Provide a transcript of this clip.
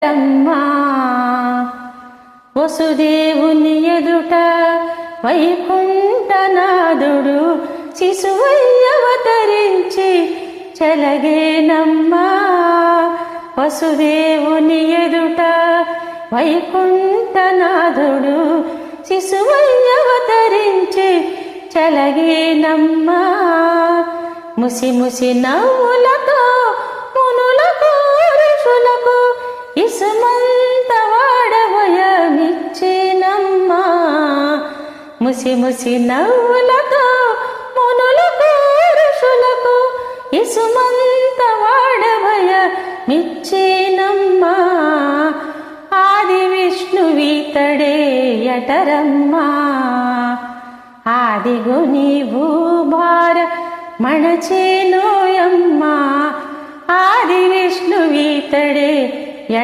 రమ్మా వసుదేవుని ఎదుట వైకుంఠనాథుడు శిశువై అవతరించి చలగేనమ్మా. వసుదేవుని ఎదుట వైకుంఠనాథుడు శిశువై అవతరించి చలగేనమ్మా. ముసి ముసి నవ్వులతో మునులకు ఋషులకు ఇసుమంత వాడవయమిచ్చేనమ్మా. ముసి ముసి నవ్వులతో మునులకు ఋషులకు ఇసుమంత వాడవయమిచ్చేనమ్మా. ఆది విష్ణువీతడే యటరమ్మా. ఆదిగో నీవు భార మణచేనోయమ్మా. ఆది విష్ణువీతడే